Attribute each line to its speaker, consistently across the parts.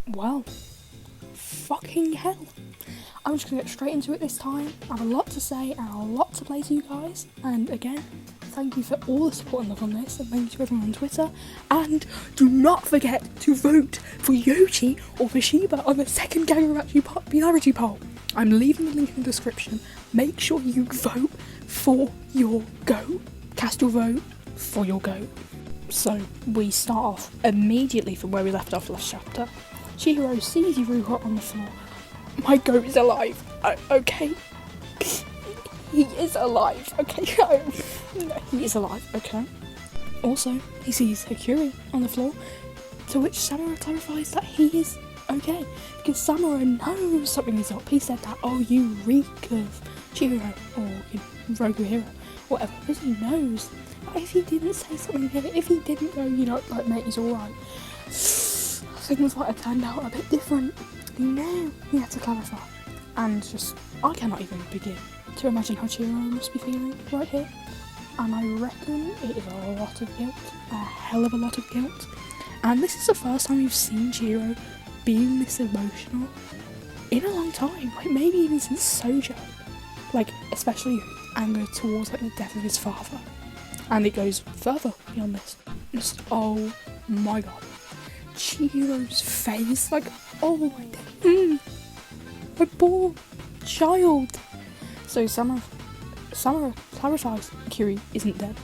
Speaker 1: Well, fucking hell. I'm just gonna get straight into it this time. I have a lot to say and a lot to play to you guys. And again, thank you for all the support and love on this, and thank you to everyone on Twitter. And do not forget to vote for Yoji or for Shiba on the second Kagurabachi popularity poll. I'm leaving the link in the description. Make sure you vote for your goat. Cast your vote for your goat. So we start off immediately from where we left off last chapter. Chihiro sees Iruha on the floor. My goat is alive. Okay. He is alive. Okay. No, he is alive. Okay. Also, he sees Hakuri on the floor, to which Samura clarifies that he is okay, because Samura knows something is up. He said that, oh, you reek of Chihiro, or Rogu Hero, whatever, because he knows. If he didn't say something here, if he didn't go, like, mate, he's alright, things might have turned out a bit different. No, he had to clarify. And just, I cannot even begin to imagine how Chihiro must be feeling right here. And I reckon it is a lot of guilt, a hell of a lot of guilt. And this is the first time we've seen Chihiro being this emotional in a long time, like maybe even since Sojo. Like, especially anger towards like the death of his father. And it goes further beyond this. Just, oh my god. Chihiro's face, like, oh my god. My poor child. So Samura clarifies Kiri isn't dead.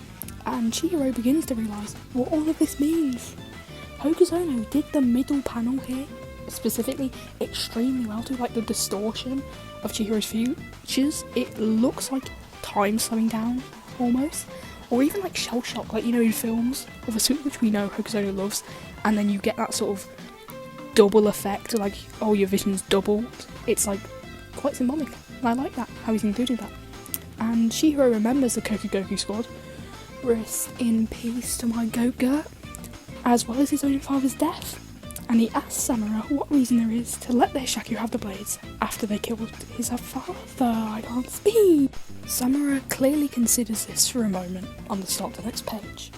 Speaker 1: And Chihiro begins to realise what all of this means. Hokuzono did the middle panel here specifically extremely well too, like the distortion of Chihiro's features. It looks like time slowing down almost, or even like shell shock, like in films of a suit, which we know Hokuzono loves, and then you get that sort of double effect, like, oh, your vision's doubled. It's like quite symbolic, and I like that, how he's included that. And Chihiro remembers the Kokugoku squad. Rest in peace to my goat Gert, as well as his own father's death. And he asks Samura what reason there is to let their Shaku have the blades after they killed his father. I can't speak. Samura clearly considers this for a moment on the start of the next page.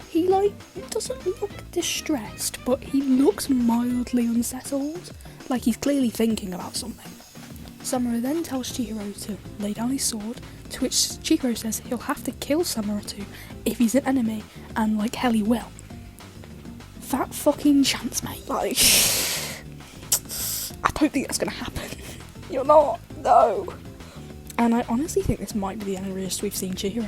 Speaker 1: He doesn't look distressed, but he looks mildly unsettled, like he's clearly thinking about something. Samura then tells Chihiro to lay down his sword, to which Chihiro says he'll have to kill Samura too if he's an enemy, and like hell he will. That fucking chance, mate, like, I don't think that's gonna happen. You're not, no. And I honestly think this might be the angriest we've seen Chihiro.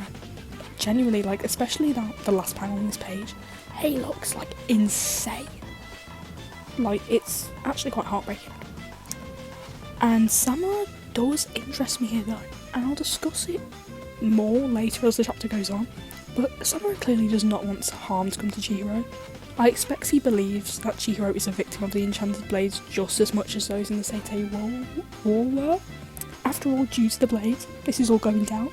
Speaker 1: Genuinely, like, especially the last panel on this page, he looks like insane. Like, it's actually quite heartbreaking. And Samura does interest me here though, and I'll discuss it more later as the chapter goes on, but Samura clearly does not want harm to come to Chihiro. I expect he believes that Chihiro is a victim of the enchanted blades just as much as those in the Seitei War were. After all, due to the blades, this is all going down.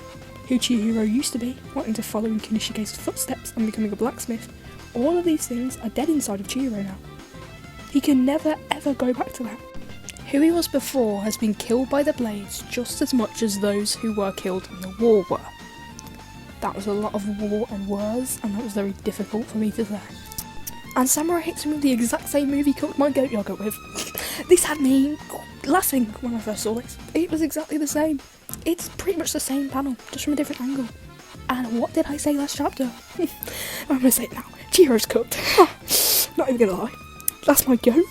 Speaker 1: Who Chihiro used to be, wanting to follow in Kinishige's footsteps and becoming a blacksmith, all of these things are dead inside of Chihiro now. He can never ever go back to that. Who he was before has been killed by the blades just as much as those who were killed in the war were. That was a lot of war and words, and that was very difficult for me to say. And Samura hits him with the exact same move he killed my goat yogurt with. This had me laughing when I first saw this. It was exactly the same. It's pretty much the same panel, just from a different angle. And what did I say last chapter? I'm gonna say it now. Chihiro's cooked. Not even gonna lie. That's my goat.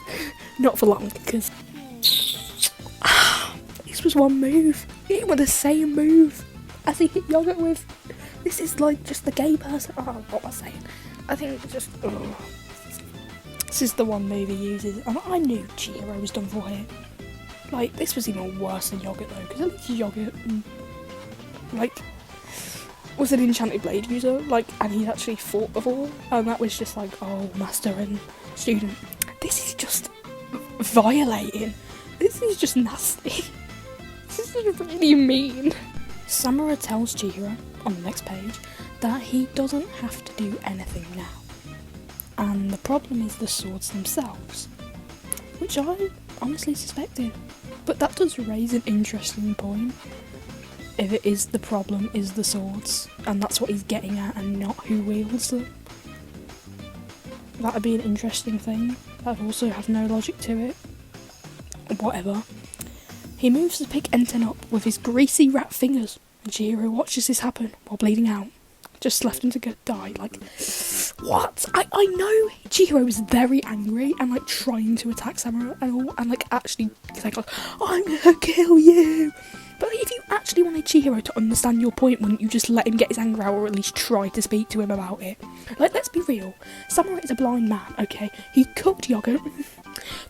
Speaker 1: Not for long, because this was one move. He hit with the same move as he hit yogurt with. This is like just the gay person. Oh, what was I saying? I think it's just. Oh. This is the one move he uses, and I knew Chihiro was done for here. Like, this was even worse than Yogurt though, because at least Yogurt, was an enchanted blade user, and he actually fought before, and that was just like, oh, master and student. This is just violating. This is just nasty. This is really mean. Samura tells Chihiro, on the next page, that he doesn't have to do anything now. And the problem is the swords themselves, which I honestly suspected. But that does raise an interesting point. If it is the problem is the swords, and that's what he's getting at and not who wields them. That'd be an interesting thing. that also has no logic to it. Whatever. He moves to pick Enten up with his greasy rat fingers, and Chihiro watches this happen while bleeding out. Just left him to die. Like, what? I know Chihiro was very angry and like trying to attack Samura and all, and like actually like, I'm gonna kill you. But like, if you actually wanted Chihiro to understand your point, wouldn't you just let him get his anger out, or at least try to speak to him about it? Like, let's be real. Samura is a blind man, okay? He cooked yogurt,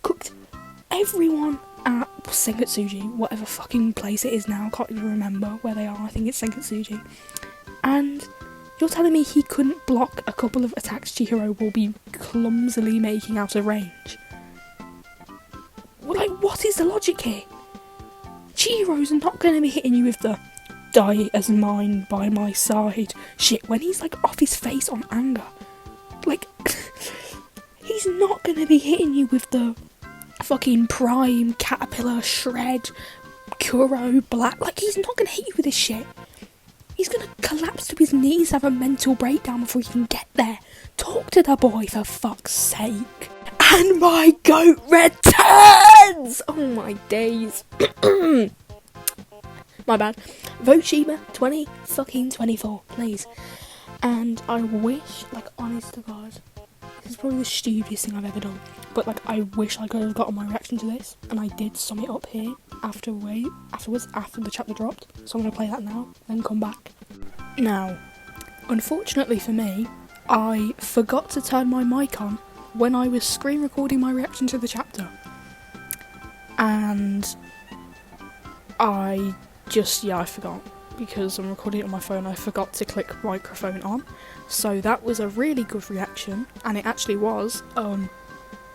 Speaker 1: cooked everyone at Senkatsuji, whatever fucking place it is now, I can't even remember where they are, I think it's Senkatsuji. And you're telling me he couldn't block a couple of attacks Chihiro will be clumsily making out of range? Well, like, what is the logic here? Chihiro's not going to be hitting you with the die as mine by my side shit when he's like off his face on anger. Like, he's not going to be hitting you with the fucking prime, caterpillar, shred, kuro, black. Like, he's not going to hit you with this shit. He's going to collapse to his knees, have a mental breakdown before he can get there. Talk to the boy, for fuck's sake. And my goat returns! Oh my days. My bad. Vote Shiba 2024, please. And I wish, like, honest to God, this is probably the stupidest thing I've ever done, but like, I wish I could have gotten my reaction to this, and I did sum it up here afterwards, after the chapter dropped. So I'm going to play that now, then come back. Now, unfortunately for me, I forgot to turn my mic on when I was screen recording my reaction to the chapter. And I forgot. Because I'm recording it on my phone, I forgot to click microphone on. So that was a really good reaction, and it actually was,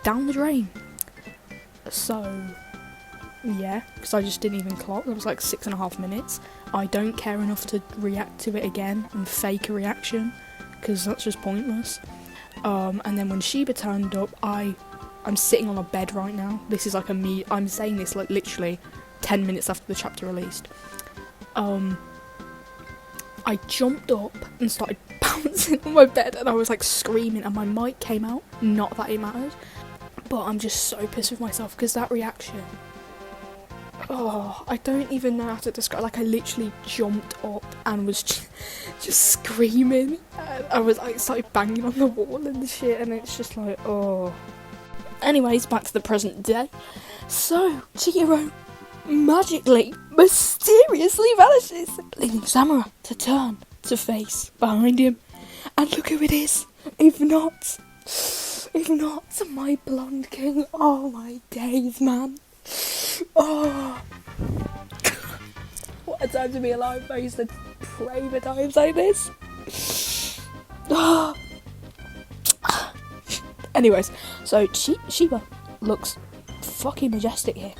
Speaker 1: down the drain. So, yeah, because I just didn't even clock, it was like 6.5 minutes. I don't care enough to react to it again and fake a reaction, because that's just pointless. And then when Shiba turned up, I'm sitting on a bed right now. This is like I'm saying this like literally 10 minutes after the chapter released. I jumped up and started bouncing on my bed, and I was like screaming, and my mic came out. Not that it mattered, but I'm just so pissed with myself because that reaction, I don't even know how to describe. Like, I literally jumped up and was just screaming, and I was like started banging on the wall and shit, and it's just like, Anyways, back to the present day. So Chihiro magically, mysteriously vanishes, leaving Samura to turn to face behind him. And look who it is, if not my blonde king. Oh my days, man. Oh, what a time to be alive. I used to pray for times like this. Anyways, so Shiba looks fucking majestic here.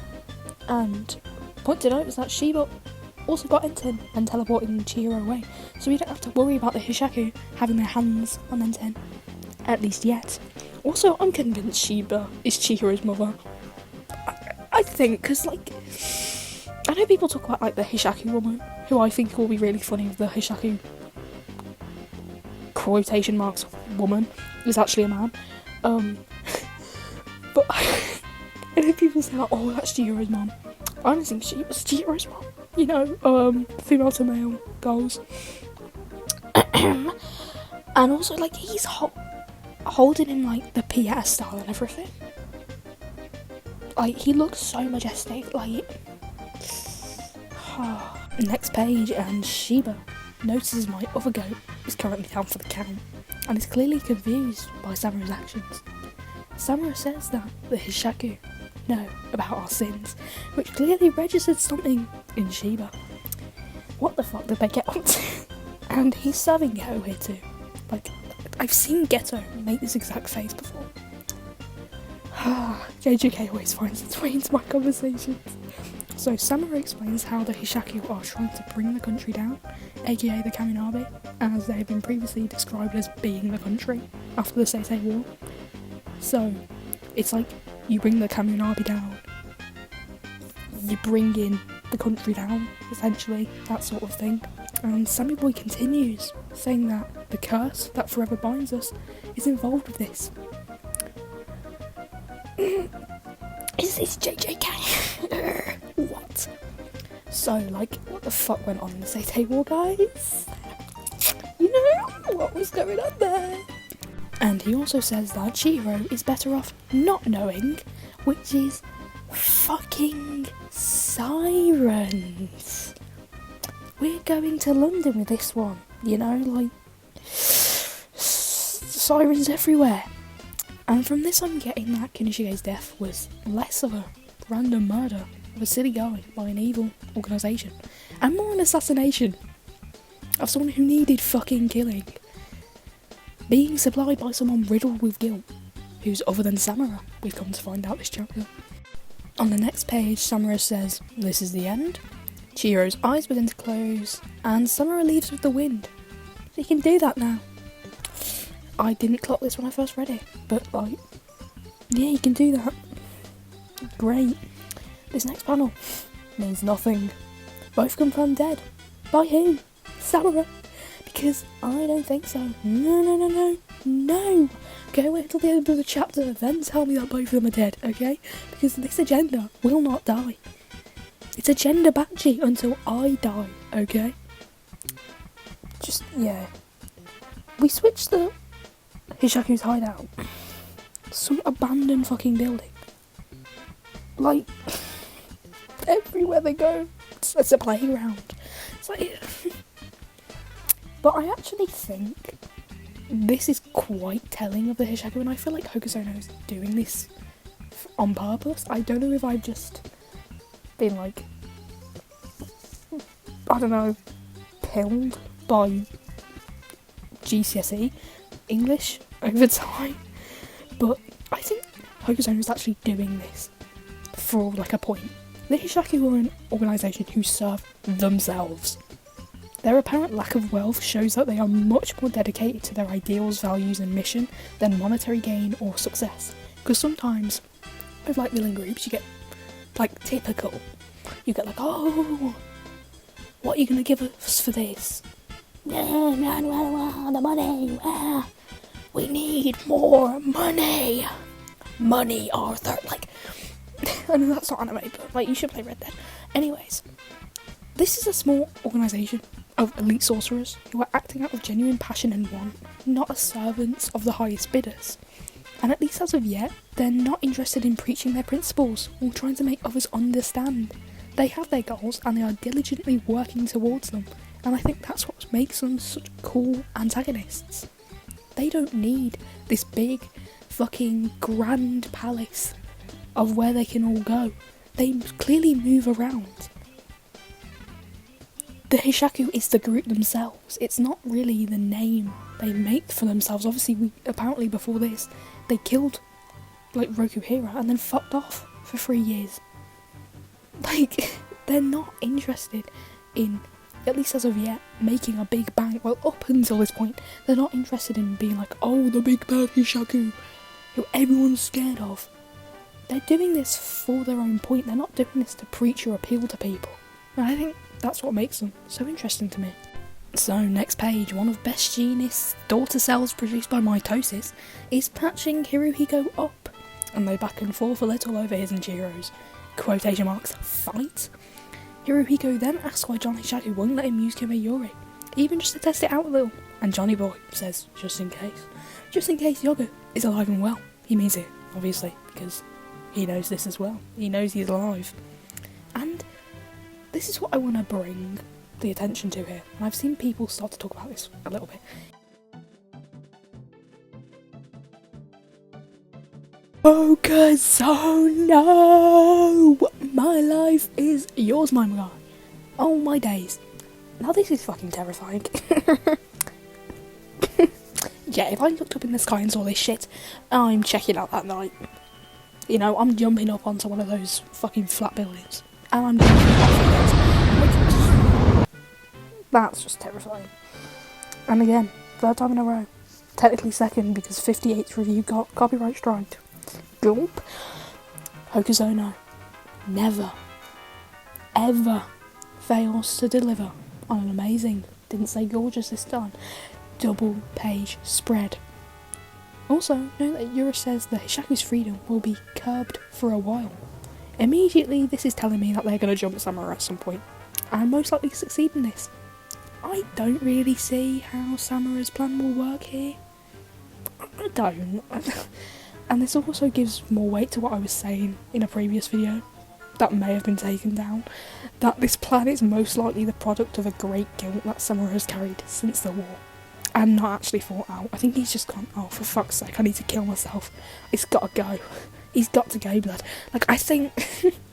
Speaker 1: And point to note is that Shiba also got Enten and teleporting Chihiro away, so we don't have to worry about the Hishaku having their hands on Enten, at least yet. Also, I'm convinced Shiba is Chihiro's mother. I think, because like, I know people talk about like the Hishaku woman, who I think will be really funny if the Hishaku quotation marks woman is actually a man. But I know people say like, oh, that's Chihiro's mom. I don't think she was Chihiro's mom. You know, female to male goals. And also, like, he's holding him like the Pieta style and everything. Like, he looks so majestic. Like, next page, and Shiba notices my other goat is currently down for the count and is clearly confused by Samura's actions. Samura says that the Hishaku know about our sins, which clearly registered something in Shiba. What the fuck did they get up to? And he's serving Geto here too. Like, I've seen Geto make this exact face before. JJK always finds its way into my conversations. So Samura explains how the Hishaku are trying to bring the country down, aka the Kaminabe, as they have been previously described as being the country after the Seisei War. So, it's like, you bring the Kaminabe down, you bring in the country down, essentially, that sort of thing. And Sammy Boy continues, saying that the curse that forever binds us is involved with this. Is this JJK? What? So, like, what the fuck went on in the Seitei War, guys? You know, what was going on there? And he also says that Chihiro is better off not knowing, which is fucking sirens. We're going to London with this one, you know, like, sirens everywhere. And from this I'm getting that Kinishige's death was less of a random murder of a silly guy by an evil organisation, and more an assassination of someone who needed fucking killing, being supplied by someone riddled with guilt, who's other than Samura, we've come to find out this chapter. On the next page, Samura says, "This is the end." Chihiro's eyes begin to close, and Samura leaves with the wind. He can do that now. I didn't clock this when I first read it, but like, yeah, you can do that. Great. This next panel means nothing. Both confirmed dead. By who? Samura. Because I don't think so. No. Go wait till the end of the chapter, then tell me that both of them are dead, okay? Because this agenda will not die. It's agenda Bachi until I die, okay? Just, yeah. We switched the Hishaku's hideout. Some abandoned fucking building. Like, everywhere they go, it's a playground. It's like... But I actually think this is quite telling of the Hishaku, and I feel like Hokusono is doing this on purpose. I don't know if I've just been like, I don't know, pilled by GCSE English over time, but I think Hokusono is actually doing this for like a point. The Hishaku are an organisation who serve themselves. Their apparent lack of wealth shows that they are much more dedicated to their ideals, values and mission than monetary gain or success. Because sometimes, with like villain groups, you get like typical. You get like, oh, what are you going to give us for this? No, the money. We need more money. Money, Arthur. Like, I know that's not anime, but like, you should play Red Dead. Anyways, this is a small organisation of elite sorcerers who are acting out of genuine passion and want, not as servants of the highest bidders. And at least as of yet, they're not interested in preaching their principles or trying to make others understand. They have their goals and they are diligently working towards them, and I think that's what makes them such cool antagonists. They don't need this big fucking grand palace of where they can all go. They clearly move around. The Hishaku is the group themselves. It's not really the name they make for themselves. Obviously, apparently before this, they killed like Rokuhira and then fucked off for 3 years. Like, they're not interested in, at least as of yet, making a big bang. Well, up until this point, they're not interested in being like, oh, the big bad Hishaku, who everyone's scared of. They're doing this for their own point. They're not doing this to preach or appeal to people. And I think that's what makes them so interesting to me. So, next page, one of Best Jeanist's daughter cells produced by Mitosis is patching Hirohiko up, and they back and forth a little over his and Chihiro's quotation marks fight. Hirohiko then asks why Johnny Shadow won't let him use Kimeyori, even just to test it out a little, and Johnny Boy says, just in case Yoga is alive and well. He means it, obviously, because he knows this as well. He knows he's alive. And this is what I want to bring the attention to here, and I've seen people start to talk about this a little bit. Focus, oh no! My life is yours, my guy. Oh my days. Now this is fucking terrifying. Yeah, if I looked up in the sky and saw this shit, I'm checking out that night. You know, I'm jumping up onto one of those fucking flat buildings. And I'm jumping off of it. That's just terrifying. And again, third time in a row. Technically second because 58th review got copyright striked. Gulp. Hokusono never, ever fails to deliver on an amazing, didn't say gorgeous this time, double page spread. Also, know that Yura says that Hishaku's freedom will be curbed for a while. Immediately, this is telling me that they're going to jump Samura at some point, and most likely succeed in this. I don't really see how Samura's plan will work here. I don't. And this also gives more weight to what I was saying in a previous video that may have been taken down, that this plan is most likely the product of a great guilt that Samura has carried since the war, and not actually thought out. I think he's just gone, oh, for fuck's sake, I need to kill myself. It's gotta go. He's got to go, blood. Like, I think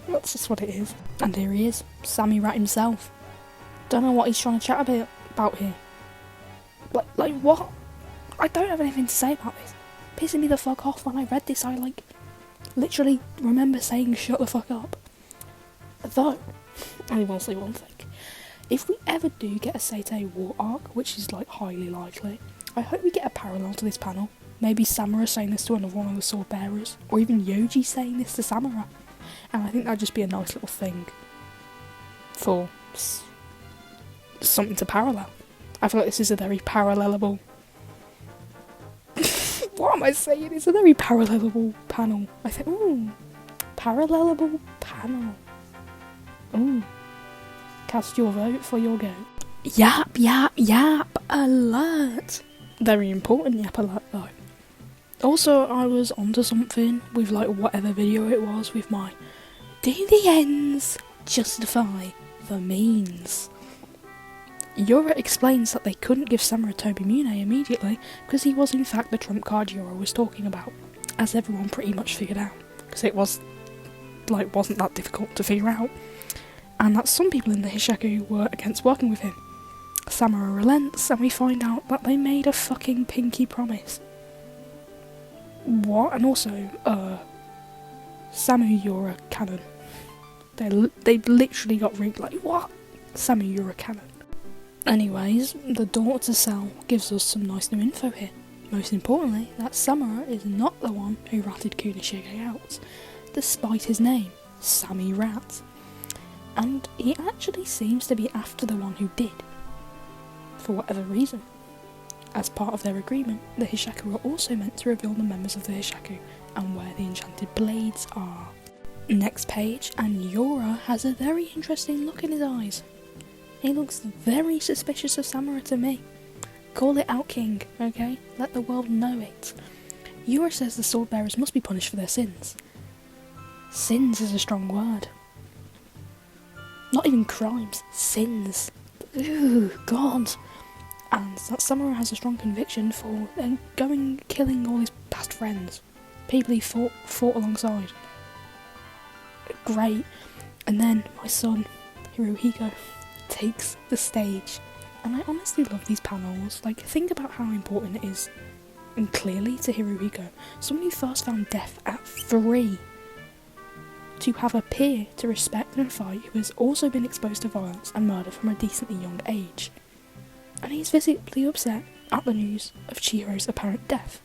Speaker 1: that's just what it is. And here he is, Sammy Rat himself. Don't know what he's trying to chat about here. Like what? I don't have anything to say about this. Pissing me the fuck off when I read this. I literally remember saying shut the fuck up. Though, I will say one thing. If we ever do get a Seitei War arc, which is highly likely, I hope we get a parallel to this panel. Maybe Samura saying this to another one of the sword bearers, or even Yoji saying this to Samura. And I think that'd just be a nice little thing for something to parallel. I feel like this is a very parallelable. What am I saying? It's a very parallelable panel. I think, ooh, parallelable panel. Ooh, cast your vote for your goat. Yap, yap, yap alert. Very important yap alert though. Also, I was onto something with whatever video it was with my do the ends justify the means? Yura explains that they couldn't give Samura Tobimune immediately because he was in fact the trump card Yura was talking about, as everyone pretty much figured out, because it was wasn't that difficult to figure out, and that some people in the Hishaku were against working with him. Samura relents and we find out that they made a fucking pinky promise. What? And also, Samu Yura canon. They literally got rigged. What? Samu Yura canon. Anyways, the door to cell gives us some nice new info here. Most importantly, that Samura is not the one who ratted Kunishige out, despite his name, Sammy Rat. And he actually seems to be after the one who did, for whatever reason. As part of their agreement, the Hishaku are also meant to reveal the members of the Hishaku and where the enchanted blades are. Next page, and Yura has a very interesting look in his eyes. He looks very suspicious of Samura to me. Call it out, King, okay? Let the world know it. Yura says the sword bearers must be punished for their sins. Sins is a strong word. Not even crimes, sins. Ooh, God. And that Samura has a strong conviction for killing all his past friends. People he fought alongside. Great. And then my son, Hirohiko, takes the stage. And I honestly love these panels. Think about how important it is, and clearly to Hirohiko, someone who first found death at 3, to have a peer to respect and fight who has also been exposed to violence and murder from a decently young age. And he's visibly upset at the news of Chihiro's apparent death.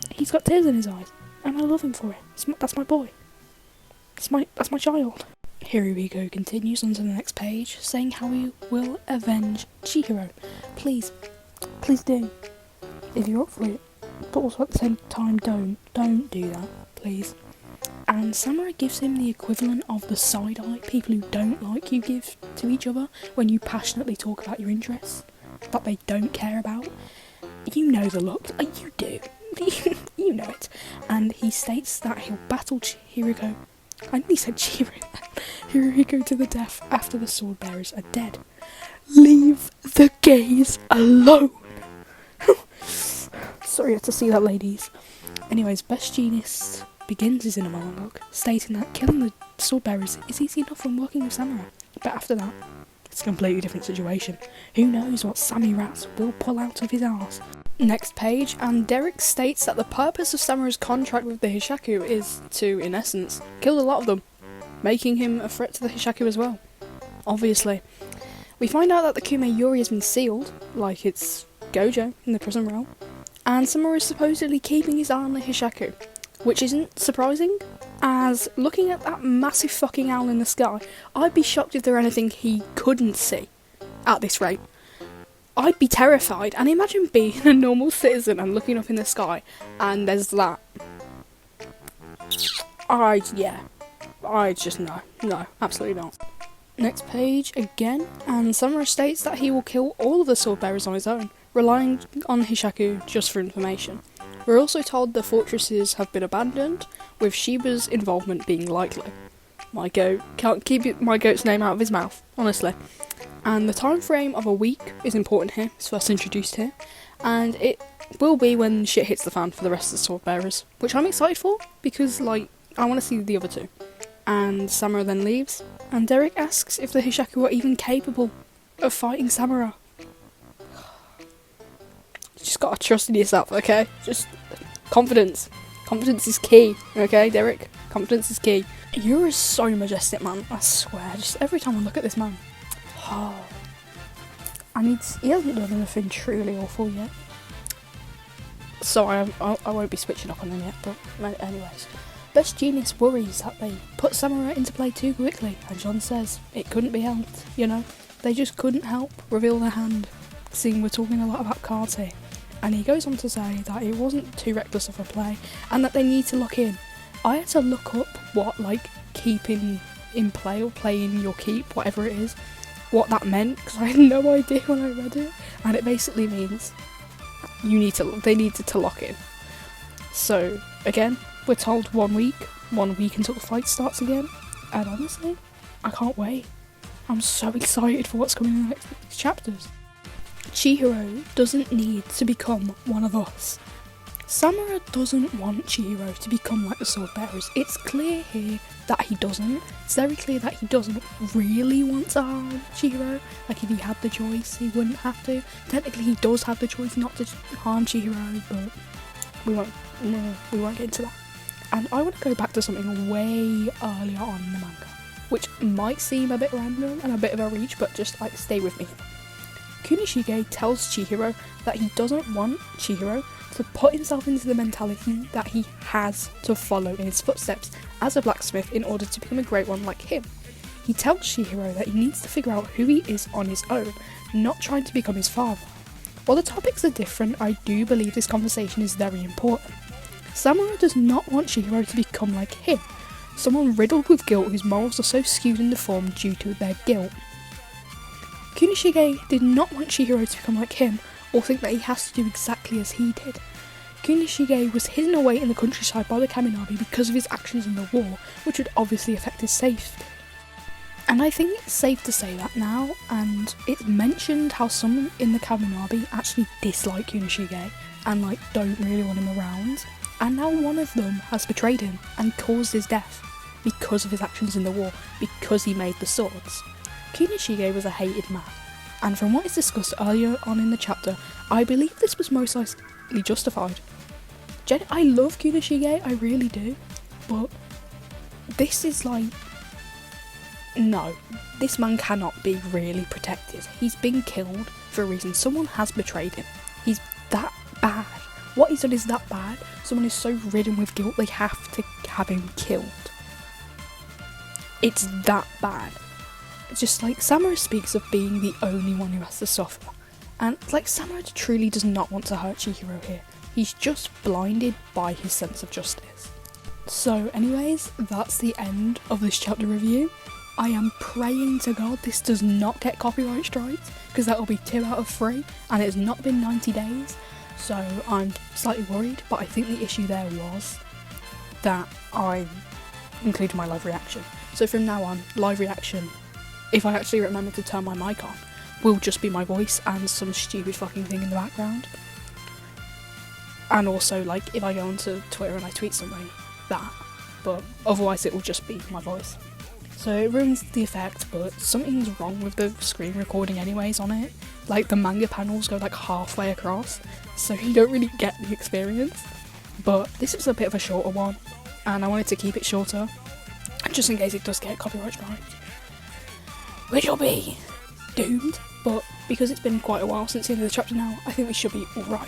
Speaker 1: He's got tears in his eyes, and I love him for it. That's my boy. That's my child. Hirohiko continues onto the next page, saying how he will avenge Chihiro. Please do. If you're up for it, but also at the same time, don't do that, please. And Samura gives him the equivalent of the side eye people who don't like you give to each other when you passionately talk about your interests that they don't care about. You know the look. You do. You know it. And he states that he'll battle Chihiro. I nearly said Hirohiko to the death after the sword bearers are dead. Leave the gays alone. Sorry to see that, ladies. Anyways, Best Genius begins his inner monologue, stating that killing the sword bearers is easy enough when working with Samurai, but after that, it's a completely different situation. Who knows what Sammy Rats will pull out of his arse. Next page, and Derek states that the purpose of Samura's contract with the Hishaku is to, in essence, kill a lot of them, making him a threat to the Hishaku as well. Obviously. We find out that the Kume Yuri has been sealed, like it's Gojo in the prison realm, and Samura is supposedly keeping his eye on the Hishaku, which isn't surprising, as looking at that massive fucking owl in the sky, I'd be shocked if there were anything he couldn't see at this rate. I'd be terrified, and imagine being a normal citizen and looking up in the sky, and there's that. I I just, no, absolutely not. Next page again, and Samura states that he will kill all of the sword bearers on his own, relying on Hishaku just for information. We're also told the fortresses have been abandoned, with Shiba's involvement being likely. My goat, can't keep my goat's name out of his mouth, honestly. And the time frame of a week is important here, it's first introduced here, and it will be when shit hits the fan for the rest of the sword bearers, which I'm excited for, because, like, I want to see the other two. And Samura then leaves, and Derek asks if the Hishaku are even capable of fighting Samura. You just gotta trust in yourself, okay? Just confidence. Confidence is key, okay, Derek? Confidence is key. You're so majestic, man, I swear. Just every time I look at this man. Oh. He hasn't done anything truly awful yet. So I won't be switching up on him yet, but anyways. Best Genius worries that they put Samura into play too quickly, and John says it couldn't be helped, you know? They just couldn't help reveal their hand, seeing we're talking a lot about cards here. And he goes on to say that it wasn't too reckless of a play, and that they need to lock in. I had to look up what, like, keeping in play or playing your keep, whatever it is, what that meant, because I had no idea when I read it, and it basically means they needed to lock in. So, again, we're told 1 week until the fight starts again, and honestly, I can't wait. I'm so excited for what's coming in the next chapters. Chihiro doesn't need to become one of us. Samura doesn't want Chihiro to become like the sword bearers. It's clear here that he doesn't. It's very clear that he doesn't really want to harm Chihiro. Like, if he had the choice, he wouldn't have to. Technically, he does have the choice not to harm Chihiro, but we won't get into that. And I want to go back to something way earlier on in the manga, which might seem a bit random and a bit of a reach, but just, like, stay with me. Kunishige tells Chihiro that he doesn't want Chihiro to put himself into the mentality that he has to follow in his footsteps as a blacksmith in order to become a great one like him. He tells Chihiro that he needs to figure out who he is on his own, not trying to become his father. While the topics are different, I do believe this conversation is very important. Samura does not want Chihiro to become like him, someone riddled with guilt whose morals are so skewed and deformed due to their guilt. Kunishige did not want Chihiro to become like him, or think that he has to do exactly as he did. Kunishige was hidden away in the countryside by the Kaminabi because of his actions in the war, which would obviously affect his safety. And I think it's safe to say that now, and it's mentioned how some in the Kaminabi actually dislike Kunishige, and like don't really want him around, and now one of them has betrayed him and caused his death because of his actions in the war, because he made the swords. Kunishige was a hated man, and from what is discussed earlier on in the chapter, I believe this was most likely justified. I love Kunishige, I really do, but this is like, no, this man cannot be really protected. He's been killed for a reason. Someone has betrayed him. He's that bad. What he's done is that bad. Someone is so ridden with guilt they have to have him killed. It's that bad. It's just like, Samura speaks of being the only one who has to suffer. And like, Samura truly does not want to hurt Chihiro here. He's just blinded by his sense of justice. So anyways, that's the end of this chapter review. I am praying to God this does not get copyright strikes, because that will be 2 out of 3, and it has not been 90 days, so I'm slightly worried, but I think the issue there was that I included my live reaction. So from now on, live reaction, if I actually remember to turn my mic on, will just be my voice and some stupid fucking thing in the background. And also, like, if I go onto Twitter and I tweet something, that. But otherwise it will just be my voice. So it ruins the effect, but something's wrong with the screen recording anyways on it. Like, the manga panels go like halfway across, so you don't really get the experience. But this is a bit of a shorter one, and I wanted to keep it shorter, just in case it does get copyright strike, which will be doomed. But because it's been quite a while since the end of the chapter now, I think we should be alright.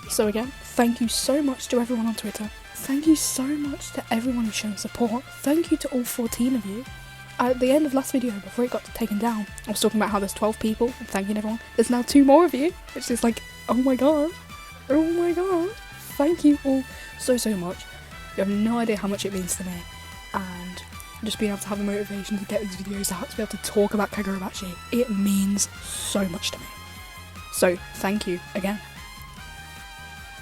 Speaker 1: So again, thank you so much to everyone on Twitter. Thank you so much to everyone who's shown support. Thank you to all 14 of you. At the end of last video, before it got taken down, I was talking about how there's 12 people and thanking everyone. There's now 2 more of you, which is like, oh my god. Thank you all so much. You have no idea how much it means to me. And just being able to have the motivation to get these videos out, to be able to talk about Kagurabachi, it means so much to me. So thank you again.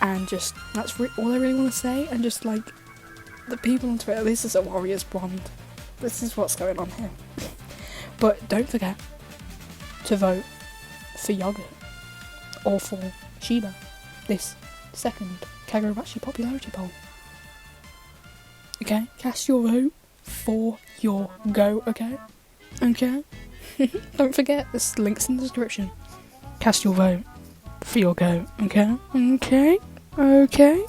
Speaker 1: And just, that's all I really want to say. And just like, the people on Twitter, this is a Warriors Bond. This is what's going on here. But don't forget to vote for yogurt or for Shiba this second Kagurabachi popularity poll. Okay? Cast your vote for your go, okay? Okay? Don't forget, there's links in the description. Cast your vote for your go, okay? Okay? Okay?